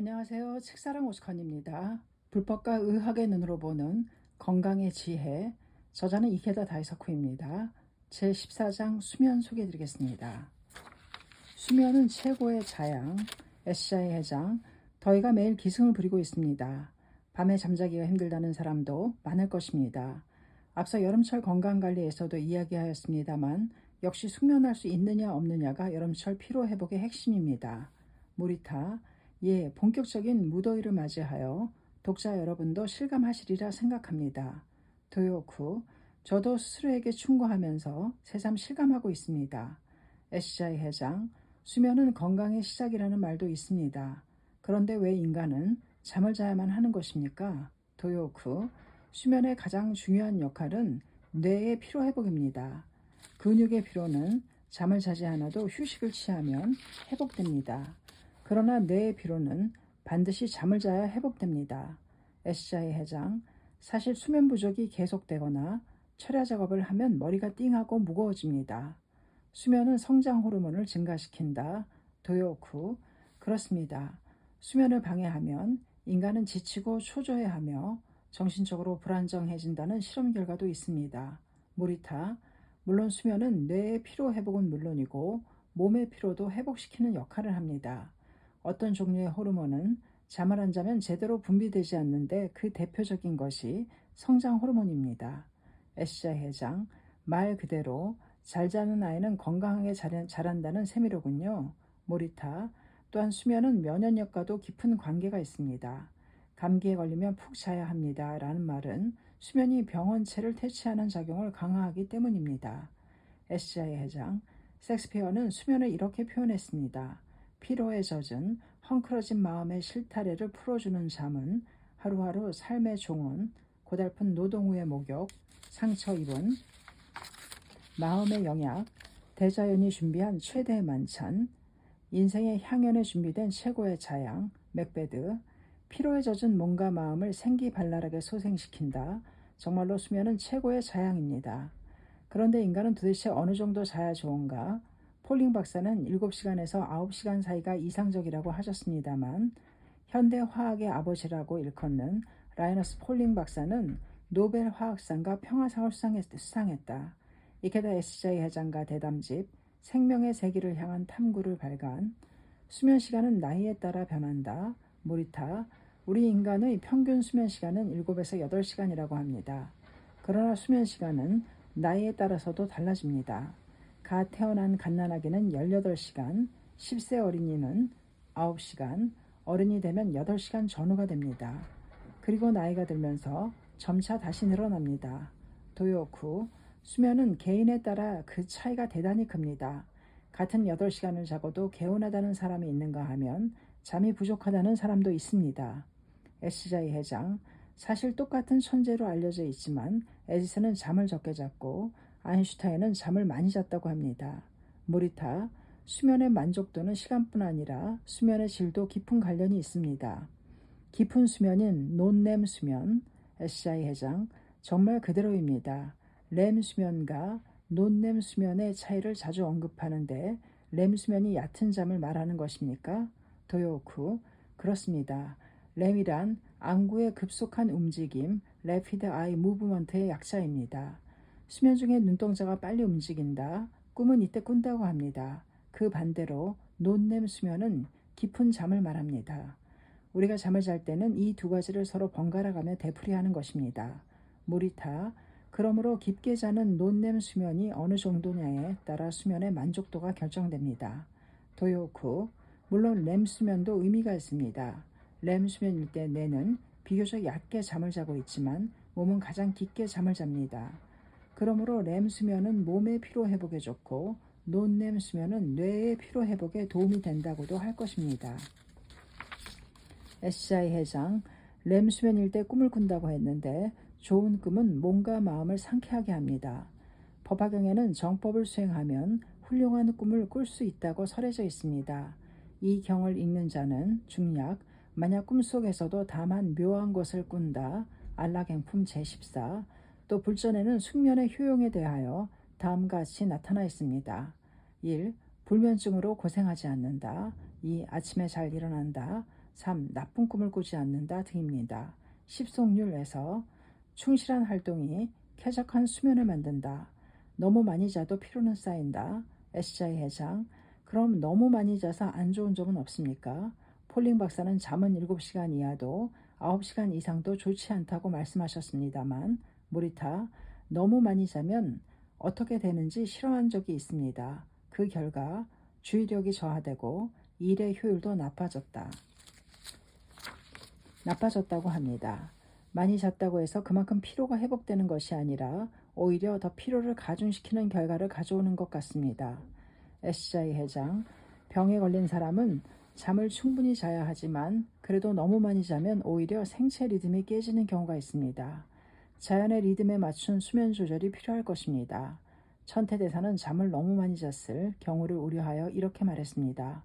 안녕하세요. 책사랑 오스칸입니다. 불법과 의학의 눈으로 보는 건강의 지혜. 저자는 이케다 다이서쿠입니다. 제14장 수면 소개해드리겠습니다. 수면은 최고의 자양. SCI 회장. 더위가 매일 기승을 부리고 있습니다. 밤에 잠자기가 힘들다는 사람도 많을 것입니다. 앞서 여름철 건강관리에서도 이야기하였습니다만 역시 숙면할 수 있느냐 없느냐가 여름철 피로회복의 핵심입니다. 모리타. 본격적인 무더위를 맞이하여 독자 여러분도 실감하시리라 생각합니다. 도요쿠. 저도 스스로에게 충고하면서 새삼 실감하고 있습니다. SCI 회장. 수면은 건강의 시작이라는 말도 있습니다. 그런데 왜 인간은 잠을 자야만 하는 것입니까? 도요쿠. 수면의 가장 중요한 역할은 뇌의 피로회복입니다. 근육의 피로는 잠을 자지 않아도 휴식을 취하면 회복됩니다. 그러나 뇌의 피로는 반드시 잠을 자야 회복됩니다. SCI 회장. 사실 수면 부족이 계속되거나 철야 작업을 하면 머리가 띵하고 무거워집니다. 수면은 성장 호르몬을 증가시킨다. 도요쿠. 그렇습니다. 수면을 방해하면 인간은 지치고 초조해하며 정신적으로 불안정해진다는 실험 결과도 있습니다. 모리타. 물론 수면은 뇌의 피로 회복은 물론이고 몸의 피로도 회복시키는 역할을 합니다. 어떤 종류의 호르몬은 잠을 안 자면 제대로 분비되지 않는데 그 대표적인 것이 성장 호르몬입니다. SCI 회장. 말 그대로 잘 자는 아이는 건강하게 자란다는 셈이로군요. 모리타. 또한 수면은 면역력과도 깊은 관계가 있습니다. 감기에 걸리면 푹 자야 합니다. 라는 말은 수면이 병원체를 퇴치하는 작용을 강화하기 때문입니다. SCI 회장. 섹스피어는 수면을 이렇게 표현했습니다. 피로에 젖은 헝클어진 마음의 실타래를 풀어주는 잠은 하루하루 삶의 종은 고달픈 노동 후의 목욕, 상처 입은 마음의 영약, 대자연이 준비한 최대의 만찬, 인생의 향연에 준비된 최고의 자양, 맥베드. 피로에 젖은 몸과 마음을 생기발랄하게 소생시킨다. 정말로 수면은 최고의 자양입니다. 그런데 인간은 도대체 어느 정도 자야 좋은가? 폴링 박사는 7시간에서 9시간 사이가 이상적이라고 하셨습니다만 현대 화학의 아버지라고 일컫는 라이너스 폴링 박사는 노벨 화학상과 평화상을 수상했다. 이케다 SCI 회장과 대담집 생명의 세기를 향한 탐구를 발간. 수면 시간은 나이에 따라 변한다. 모리타. 우리 인간의 평균 수면 시간은 7에서 8시간이라고 합니다. 그러나 수면 시간은 나이에 따라서도 달라집니다. 갓 태어난 갓난아기는 18시간, 10세 어린이는 9시간, 어른이 되면 8시간 전후가 됩니다. 그리고 나이가 들면서 점차 다시 늘어납니다. 도요쿠. 수면은 개인에 따라 그 차이가 대단히 큽니다. 같은 8시간을 자고도 개운하다는 사람이 있는가 하면 잠이 부족하다는 사람도 있습니다. SCI 회장. 사실 똑같은 천재로 알려져 있지만 에디슨은 잠을 적게 잤고 아인슈타인은 잠을 많이 잤다고 합니다. 모리타. 수면의 만족도는 시간뿐 아니라 수면의 질도 깊은 관련이 있습니다. 깊은 수면인 논렘 수면. SCI 회장. 정말 그대로입니다. 렘 수면과 논렘 수면의 차이를 자주 언급하는데 렘 수면이 얕은 잠을 말하는 것입니까? 도요쿠. 그렇습니다. 렘이란 안구의 급속한 움직임, rapid eye movement의 약자입니다. 수면 중에 눈동자가 빨리 움직인다. 꿈은 이때 꾼다고 합니다. 그 반대로 논렘 수면은 깊은 잠을 말합니다. 우리가 잠을 잘 때는 이 두 가지를 서로 번갈아가며 되풀이하는 것입니다. 모리타. 그러므로 깊게 자는 논렘 수면이 어느 정도냐에 따라 수면의 만족도가 결정됩니다. 도요쿠. 물론 렘 수면도 의미가 있습니다. 렘 수면일 때 뇌는 비교적 얕게 잠을 자고 있지만 몸은 가장 깊게 잠을 잡니다. 그러므로 렘 수면은 몸의 피로 회복에 좋고 논렘 수면은 뇌의 피로 회복에 도움이 된다고도 할 것입니다. SCI 회장. 렘 수면일 때 꿈을 꾼다고 했는데 좋은 꿈은 몸과 마음을 상쾌하게 합니다. 법화경에는 정법을 수행하면 훌륭한 꿈을 꿀 수 있다고 설해져 있습니다. 이 경을 읽는 자는 중약, 만약 꿈속에서도 다만 묘한 것을 꾼다. 안락행품 제14. 또 불전에는 숙면의 효용에 대하여 다음과 같이 나타나 있습니다. 1. 불면증으로 고생하지 않는다. 2. 아침에 잘 일어난다. 3. 나쁜 꿈을 꾸지 않는다 등입니다. 십송률에서 충실한 활동이 쾌적한 수면을 만든다. 너무 많이 자도 피로는 쌓인다. SJ 회장, 그럼 너무 많이 자서 안 좋은 점은 없습니까? 폴링 박사는 잠은 7시간 이하도 9시간 이상도 좋지 않다고 말씀하셨습니다만, 모리타, 너무 많이 자면 어떻게 되는지 실험한 적이 있습니다. 그 결과 주의력이 저하되고 일의 효율도 나빠졌다고 합니다. 많이 잤다고 해서 그만큼 피로가 회복되는 것이 아니라 오히려 더 피로를 가중시키는 결과를 가져오는 것 같습니다. SJ 회장, 병에 걸린 사람은 잠을 충분히 자야 하지만 그래도 너무 많이 자면 오히려 생체 리듬이 깨지는 경우가 있습니다. 자연의 리듬에 맞춘 수면 조절이 필요할 것입니다. 천태대사는 잠을 너무 많이 잤을 경우를 우려하여 이렇게 말했습니다.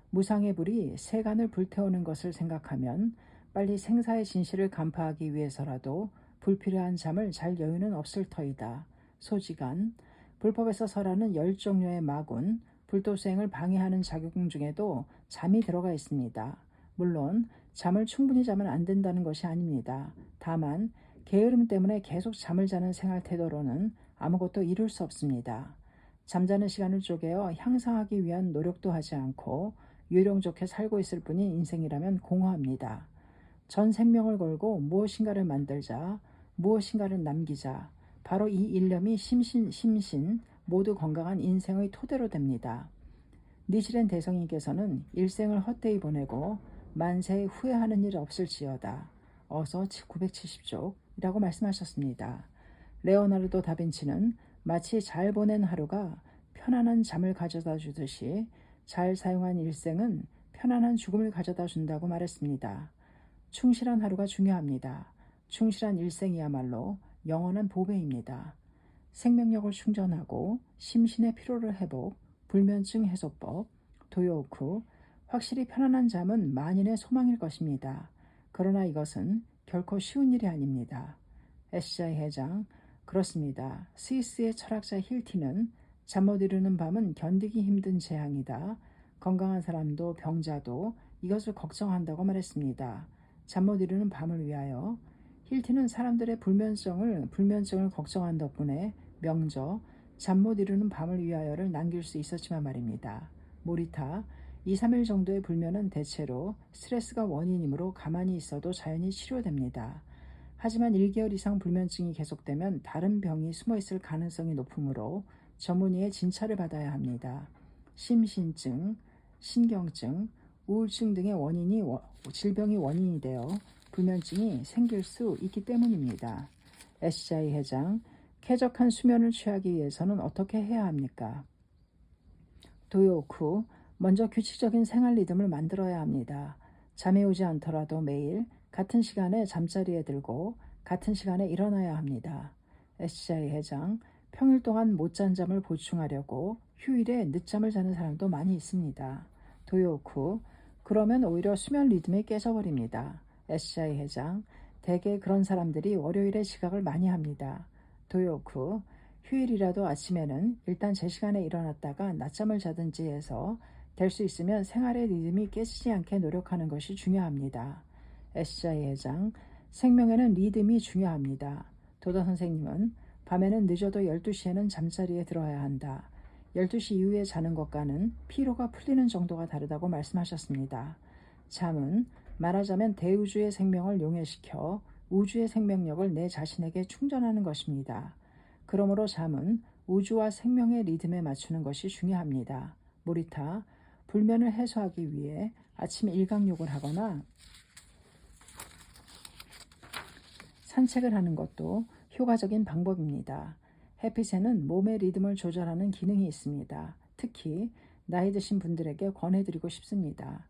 무상의 불이 세간을 불태우는 것을 생각하면 빨리 생사의 진실을 간파하기 위해서라도 불필요한 잠을 잘 여유는 없을 터이다. 소지간, 불법에서 설하는 10종류의 마군, 불도 수행을 방해하는 작용 중에도 잠이 들어가 있습니다. 물론 잠을 충분히 자면 안 된다는 것이 아닙니다. 다만 게으름 때문에 계속 잠을 자는 생활 태도로는 아무것도 이룰 수 없습니다. 잠자는 시간을 쪼개어 향상하기 위한 노력도 하지 않고 요령 좋게 살고 있을 뿐인 인생이라면 공허합니다. 전 생명을 걸고 무엇인가를 만들자, 무엇인가를 남기자, 바로 이 일념이 심신 모두 건강한 인생의 토대로 됩니다. 니시렌 대성인께서는 일생을 헛되이 보내고 만세에 후회하는 일 없을지어다. 어서 970쪽이라고 말씀하셨습니다. 레오나르도 다빈치는 마치 잘 보낸 하루가 편안한 잠을 가져다 주듯이 잘 사용한 일생은 편안한 죽음을 가져다 준다고 말했습니다. 충실한 하루가 중요합니다. 충실한 일생이야말로 영원한 보배입니다. 생명력을 충전하고 심신의 피로를 회복, 불면증 해소법, 도요오쿠, 확실히 편안한 잠은 만인의 소망일 것입니다. 그러나 이것은 결코 쉬운 일이 아닙니다. SJ 회장, 그렇습니다. 스위스의 철학자 힐티는 잠 못 이루는 밤은 견디기 힘든 재앙이다. 건강한 사람도 병자도 이것을 걱정한다고 말했습니다. 잠 못 이루는 밤을 위하여 힐티는 사람들의 불면증을 걱정한 덕분에 명저, 잠 못 이루는 밤을 위하여를 남길 수 있었지만 말입니다. 모리타, 2, 3일 정도의 불면은 대체로 스트레스가 원인이므로 가만히 있어도 자연히 치료됩니다. 하지만 1개월 이상 불면증이 계속되면 다른 병이 숨어있을 가능성이 높으므로 전문의의 진찰을 받아야 합니다. 심신증, 신경증, 우울증 등의 질병이 원인이 되어 불면증이 생길 수 있기 때문입니다. SJ 회장, 쾌적한 수면을 취하기 위해서는 어떻게 해야 합니까? 도요쿠, 먼저 규칙적인 생활 리듬을 만들어야 합니다. 잠이 오지 않더라도 매일 같은 시간에 잠자리에 들고 같은 시간에 일어나야 합니다. SJ 회장, 평일 동안 못 잔 잠을 보충하려고 휴일에 늦잠을 자는 사람도 많이 있습니다. 도요쿠, 그러면 오히려 수면 리듬이 깨져버립니다. SJ 회장, 대개 그런 사람들이 월요일에 지각을 많이 합니다. 도요쿠, 휴일이라도 아침에는 일단 제 시간에 일어났다가 낮잠을 자든지 해서 될 수 있으면 생활의 리듬이 깨지지 않게 노력하는 것이 중요합니다. SJ 회장, 생명에는 리듬이 중요합니다. 도다 선생님은 밤에는 늦어도 12시에는 잠자리에 들어야 한다. 12시 이후에 자는 것과는 피로가 풀리는 정도가 다르다고 말씀하셨습니다. 잠은 말하자면 대우주의 생명을 용해시켜 우주의 생명력을 내 자신에게 충전하는 것입니다. 그러므로 잠은 우주와 생명의 리듬에 맞추는 것이 중요합니다. 모리타, 불면을 해소하기 위해 아침 일광욕을 하거나 산책을 하는 것도 효과적인 방법입니다. 햇빛에는 몸의 리듬을 조절하는 기능이 있습니다. 특히 나이 드신 분들에게 권해드리고 싶습니다.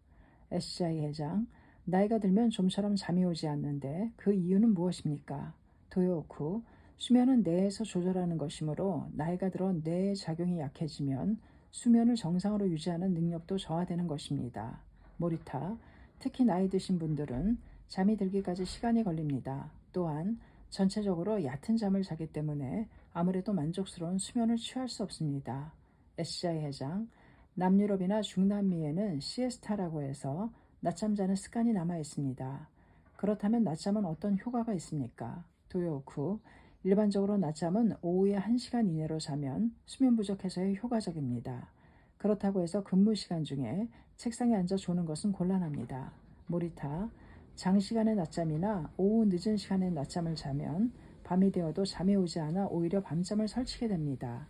SJ 회장, 나이가 들면 좀처럼 잠이 오지 않는데 그 이유는 무엇입니까? 도요쿠, 수면은 뇌에서 조절하는 것이므로 나이가 들어 뇌의 작용이 약해지면 수면을 정상으로 유지하는 능력도 저하되는 것입니다. 모리타, 특히 나이 드신 분들은 잠이 들기까지 시간이 걸립니다. 또한 전체적으로 얕은 잠을 자기 때문에 아무래도 만족스러운 수면을 취할 수 없습니다. SJ 회장, 남유럽이나 중남미에는 시에스타라고 해서 낮잠 자는 습관이 남아 있습니다. 그렇다면 낮잠은 어떤 효과가 있습니까? 도요쿠. 일반적으로 낮잠은 오후에 1시간 이내로 자면 수면 부족해서의 효과적입니다. 그렇다고 해서 근무 시간 중에 책상에 앉아 조는 것은 곤란합니다. 모리타. 장시간의 낮잠이나 오후 늦은 시간에 낮잠을 자면 밤이 되어도 잠이 오지 않아 오히려 밤잠을 설치게 됩니다.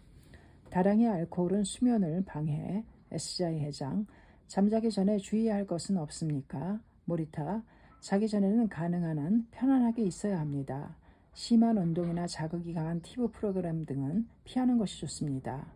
다량의 알코올은 수면을 방해. SJ 회장. 잠자기 전에 주의해야 할 것은 없습니까? 모리타. 자기 전에는 가능한 한 편안하게 있어야 합니다. 심한 운동이나 자극이 강한 TV 프로그램 등은 피하는 것이 좋습니다.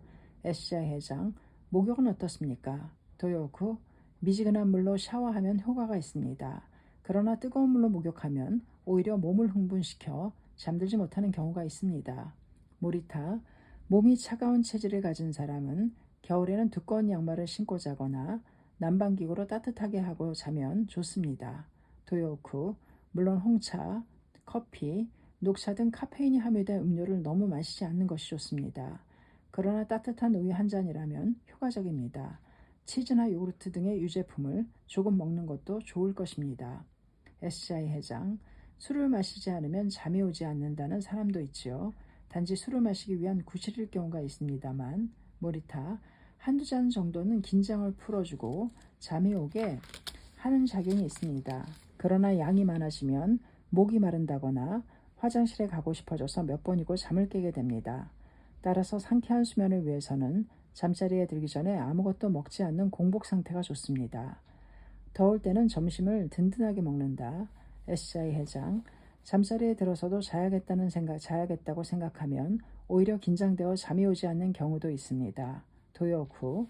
SJ 회장. 목욕은 어떻습니까? 도요쿠. 미지근한 물로 샤워하면 효과가 있습니다. 그러나 뜨거운 물로 목욕하면 오히려 몸을 흥분시켜 잠들지 못하는 경우가 있습니다. 모리타. 몸이 차가운 체질을 가진 사람은 겨울에는 두꺼운 양말을 신고 자거나 난방기구로 따뜻하게 하고 자면 좋습니다. 도요쿠. 물론 홍차, 커피, 녹차 등 카페인이 함유된 음료를 너무 마시지 않는 것이 좋습니다. 그러나 따뜻한 우유 한 잔이라면 효과적입니다. 치즈나 요구르트 등의 유제품을 조금 먹는 것도 좋을 것입니다. SJ 회장. 술을 마시지 않으면 잠이 오지 않는다는 사람도 있지요. 단지 술을 마시기 위한 구실일 경우가 있습니다만. 모리타. 한두 잔 정도는 긴장을 풀어주고 잠이 오게 하는 작용이 있습니다. 그러나 양이 많아지면 목이 마른다거나 화장실에 가고 싶어져서 몇 번이고 잠을 깨게 됩니다. 따라서 상쾌한 수면을 위해서는 잠자리에 들기 전에 아무것도 먹지 않는 공복 상태가 좋습니다. 더울 때는 점심을 든든하게 먹는다. SJ 회장. 잠자리에 들어서도 자야겠다고 생각하면 오히려 긴장되어 잠이 오지 않는 경우도 있습니다. 도요쿠.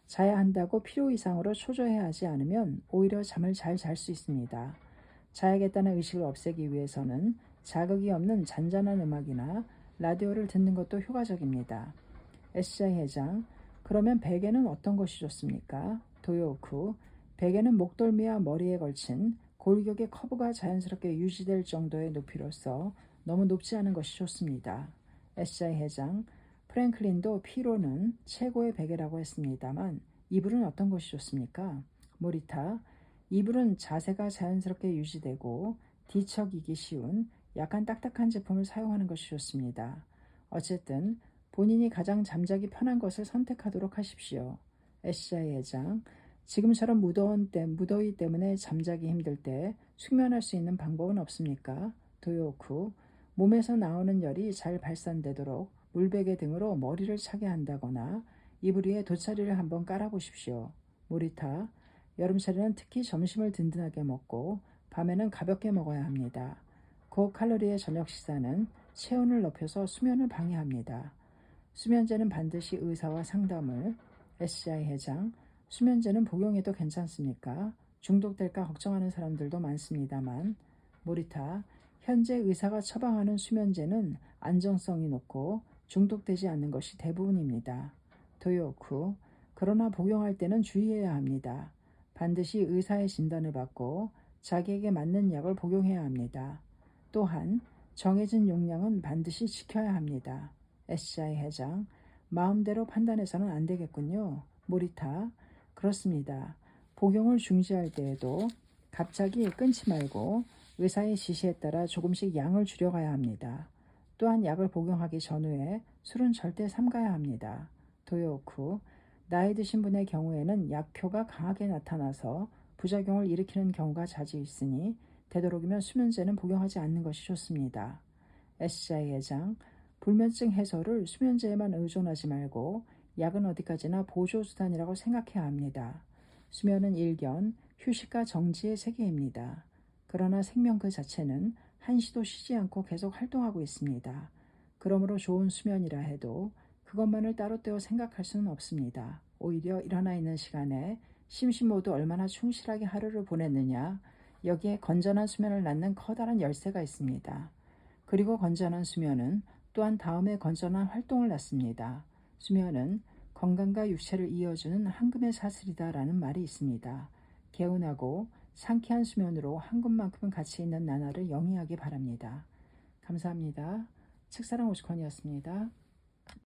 자야 한다고 필요 이상으로 초조해야 하지 않으면 오히려 잠을 잘 잘 수 있습니다. 자야겠다는 의식을 없애기 위해서는 자극이 없는 잔잔한 음악이나 라디오를 듣는 것도 효과적입니다. SJ 회장. 그러면 베개는 어떤 것이 좋습니까? 도요쿠. 베개는 목덜미와 머리에 걸친 골격의 커브가 자연스럽게 유지될 정도의 높이로서 너무 높지 않은 것이 좋습니다. SJ 회장. 프랭클린도 피로는 최고의 베개라고 했습니다만 이불은 어떤 것이 좋습니까? 모리타. 이불은 자세가 자연스럽게 유지되고 뒤척이기 쉬운 약간 딱딱한 제품을 사용하는 것이 좋습니다. 어쨌든 본인이 가장 잠자기 편한 것을 선택하도록 하십시오. SJ 회장. 지금처럼 무더위 때문에 잠자기 힘들 때 숙면할 수 있는 방법은 없습니까? 도요쿠. 몸에서 나오는 열이 잘 발산되도록 물베개 등으로 머리를 차게 한다거나 이불 위에 돗자리를 한번 깔아보십시오. 모리타. 여름철에는 특히 점심을 든든하게 먹고 밤에는 가볍게 먹어야 합니다. 고칼로리의 저녁 식사는 체온을 높여서 수면을 방해합니다. 수면제는 반드시 의사와 상담을. SJ 회장. 수면제는 복용해도 괜찮습니까? 중독될까 걱정하는 사람들도 많습니다만. 모리타. 현재 의사가 처방하는 수면제는 안정성이 높고 중독되지 않는 것이 대부분입니다. 도요쿠. 그러나 복용할 때는 주의해야 합니다. 반드시 의사의 진단을 받고 자기에게 맞는 약을 복용해야 합니다. 또한 정해진 용량은 반드시 지켜야 합니다. SJ 회장. 마음대로 판단해서는 안 되겠군요. 모리타. 그렇습니다. 복용을 중지할 때에도 갑자기 끊지 말고 의사의 지시에 따라 조금씩 양을 줄여가야 합니다. 또한 약을 복용하기 전후에 술은 절대 삼가야 합니다. 도요쿠. 나이 드신 분의 경우에는 약효가 강하게 나타나서 부작용을 일으키는 경우가 자주 있으니 되도록이면 수면제는 복용하지 않는 것이 좋습니다. SJ 회장. 불면증 해소를 수면제에만 의존하지 말고 약은 어디까지나 보조수단이라고 생각해야 합니다. 수면은 일견, 휴식과 정지의 세계입니다. 그러나 생명 그 자체는 한시도 쉬지 않고 계속 활동하고 있습니다. 그러므로 좋은 수면이라 해도 그것만을 따로 떼어 생각할 수는 없습니다. 오히려 일어나 있는 시간에 심신 모두 얼마나 충실하게 하루를 보냈느냐, 여기에 건전한 수면을 낳는 커다란 열쇠가 있습니다. 그리고 건전한 수면은 또한 다음에 건전한 활동을 낳습니다. 수면은 건강과 육체를 이어주는 황금의 사슬이다라는 말이 있습니다. 개운하고 상쾌한 수면으로 황금만큼 가치 있는 나날을 영위하기 바랍니다. 감사합니다. 책사랑 오시건이었습니다.